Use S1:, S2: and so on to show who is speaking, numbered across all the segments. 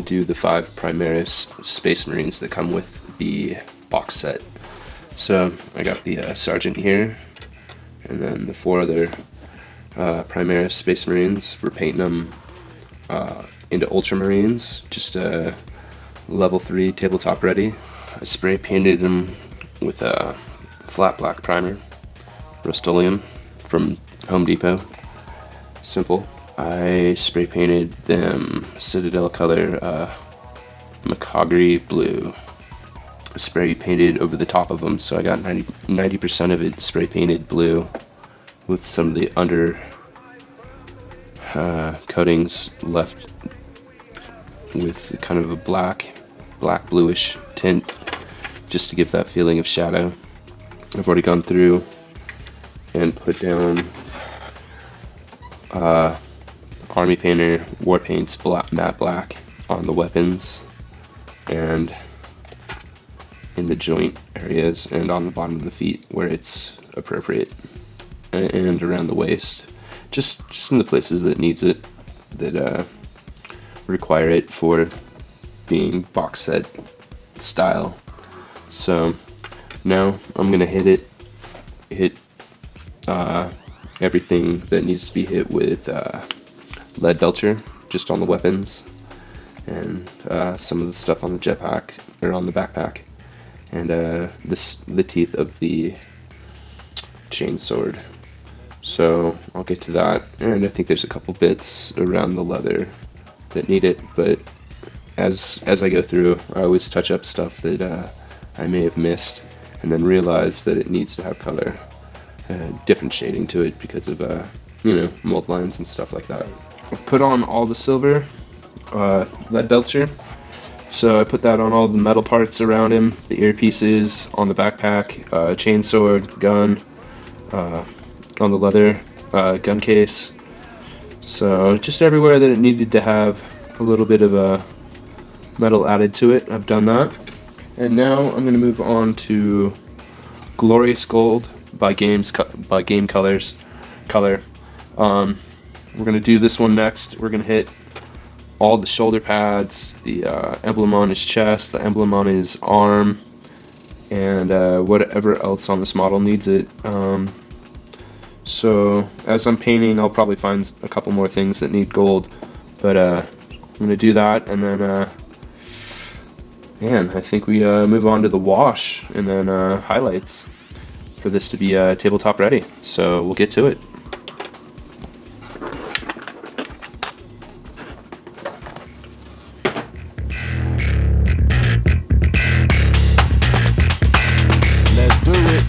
S1: do the 5 Primaris Space Marines that come with the box set. So I got the Sergeant here, and then the 4 other Primaris Space Marines. We're painting them into Ultramarines, just level 3 tabletop ready. I spray painted them with a flat black primer, Rust-Oleum from Home Depot. Simple. I spray painted them Citadel color Macagri blue. Spray painted over the top of them, so I got 90% of it spray painted blue, with some of the under coatings left with kind of a black bluish tint, just to give that feeling of shadow. I've already gone through and put down Army Painter War Paints matte black on the weapons and in the joint areas and on the bottom of the feet where it's appropriate, and around the waist, just in the places that needs it, that require it for being box set style. So now I'm gonna hit everything that needs to be hit with lead belcher, just on the weapons, and some of the stuff on the jetpack or on the backpack, and the teeth of the chainsword. So I'll get to that, and I think there's a couple bits around the leather that need it, but as I go through, I always touch up stuff that I may have missed, and then realize that it needs to have color, different shading to it because of mold lines and stuff like that. I've put on all the silver lead belcher, so I put that on all the metal parts around him, the earpieces, on the backpack, chainsword, gun, on the leather gun case. So just everywhere that it needed to have a little bit of a metal added to it, I've done that. And now I'm going to move on to Glorious Gold by Game Color. We're going to do this one next. We're going to hit all the shoulder pads, the emblem on his chest, the emblem on his arm, and whatever else on this model needs it. So as I'm painting, I'll probably find a couple more things that need gold, but I'm going to do that, and then I think we move on to the wash and then highlights for this to be tabletop ready. So we'll get to it.
S2: Let's do it.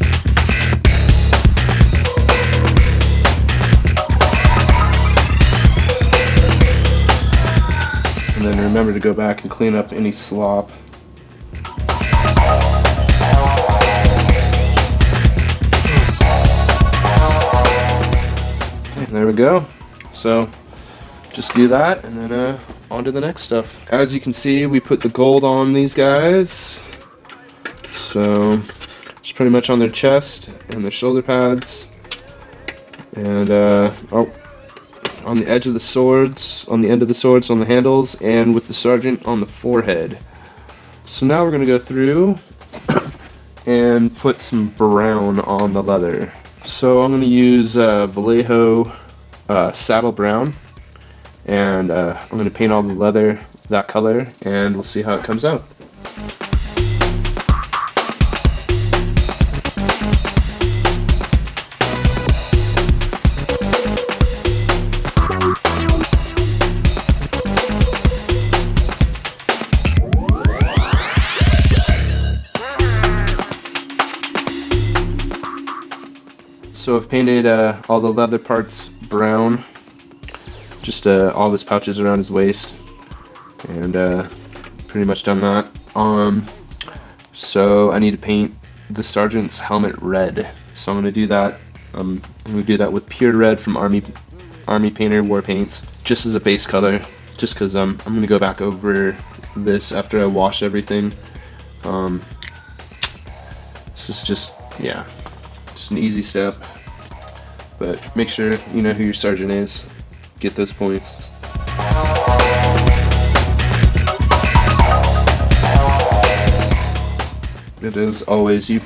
S1: And then remember to go back and clean up any slop. There we go. So just do that, and then on to the next stuff. As you can see, we put the gold on these guys. So it's pretty much on their chest and their shoulder pads, and on the edge of the swords, on the end of the swords, on the handles, and with the sergeant on the forehead. So now we're going to go through and put some brown on the leather. So I'm going to use Vallejo Saddle Brown, and I'm going to paint all the leather that color, and we'll see how it comes out. So I've painted all the leather parts brown, just all his pouches around his waist, and pretty much done that. So I need to paint the sergeant's helmet red. So I'm going to do that. I'm going to do that with pure red from Army Painter War Paints, just as a base color, just because I'm going to go back over this after I wash everything. This is just an easy step. But make sure you know who your sergeant is. Get those points. It is always, you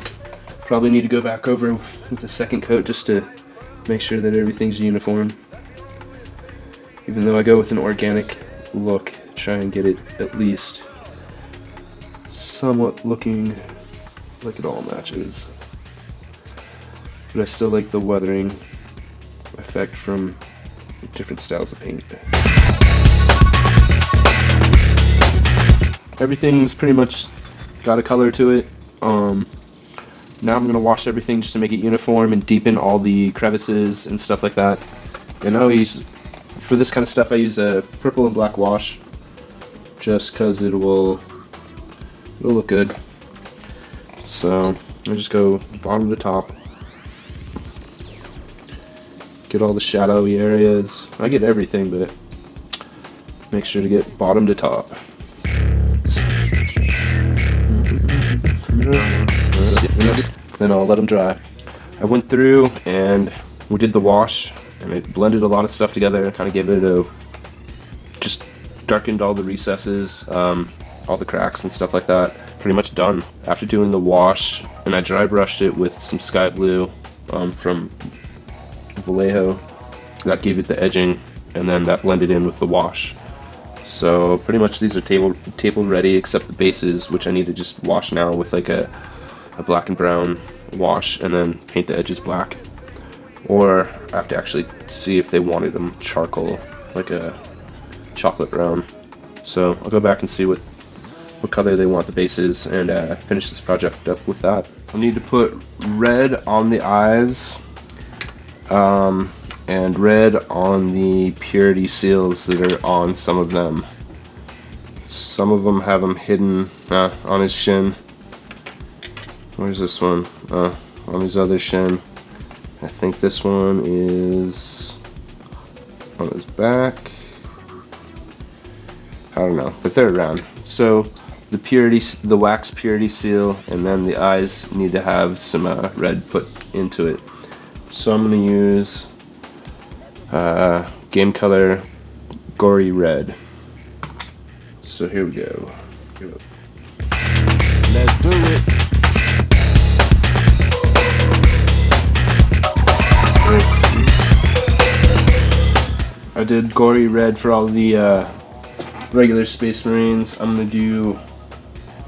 S1: probably need to go back over with a second coat just to make sure that everything's uniform. Even though I go with an organic look, try and get it at least somewhat looking like it all matches. But I still like the weathering effect from different styles of paint. Everything's pretty much got a color to it. Now I'm going to wash everything just to make it uniform and deepen all the crevices and stuff like that. And for this kind of stuff I use a purple and black wash just because it'll look good. So I just go bottom to top. Get all the shadowy areas. I get everything, but make sure to get bottom to top. Then I'll let them dry. I went through and we did the wash and it blended a lot of stuff together and kind of gave it just darkened all the recesses, all the cracks and stuff like that. Pretty much done. After doing the wash, and I dry brushed it with some sky blue from Vallejo. That gave it the edging, and then that blended in with the wash. So pretty much these are table ready, except the bases, which I need to just wash now with like a black and brown wash, and then paint the edges black. Or I have to actually see if they wanted them charcoal, like a chocolate brown. So I'll go back and see what color they want the bases, and finish this project up with that. I need to put red on the eyes, and red on the purity seals that are on some of them. Some of them have them hidden on his shin. Where's this one? On his other shin. I think this one is on his back. I don't know, but they're around. So the wax purity seal, and then the eyes need to have some red put into it. So I'm going to use Game Color Gory Red. So here we go.
S2: Let's do it.
S1: I did Gory Red for all the regular Space Marines. I'm going to do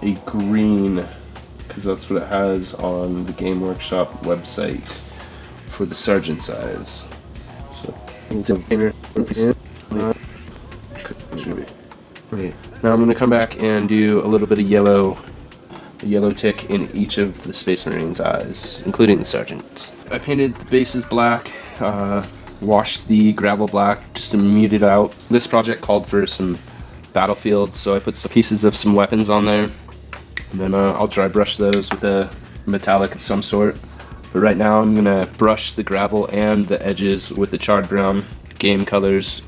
S1: a green because that's what it has on the Game Workshop website for the Sergeant's eyes. So now I'm going to come back and do a little bit of yellow tick in each of the Space Marines' eyes, including the Sergeant's. I painted the bases black, washed the gravel black just to mute it out. This project called for some battlefield, so I put some pieces of some weapons on there, and then I'll dry brush those with a metallic of some sort. But right now I'm gonna brush the gravel and the edges with the charred brown, Game Colors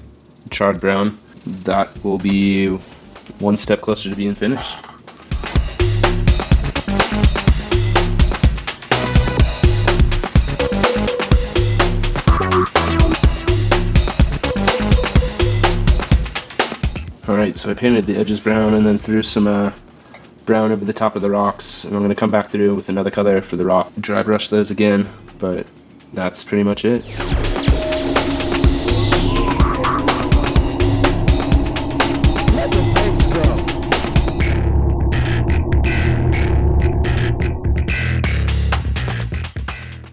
S1: charred brown. That will be one step closer to being finished. Alright, so I painted the edges brown and then threw some brown over the top of the rocks, and I'm going to come back through with another color for the rock. Dry brush those again, but that's pretty much it.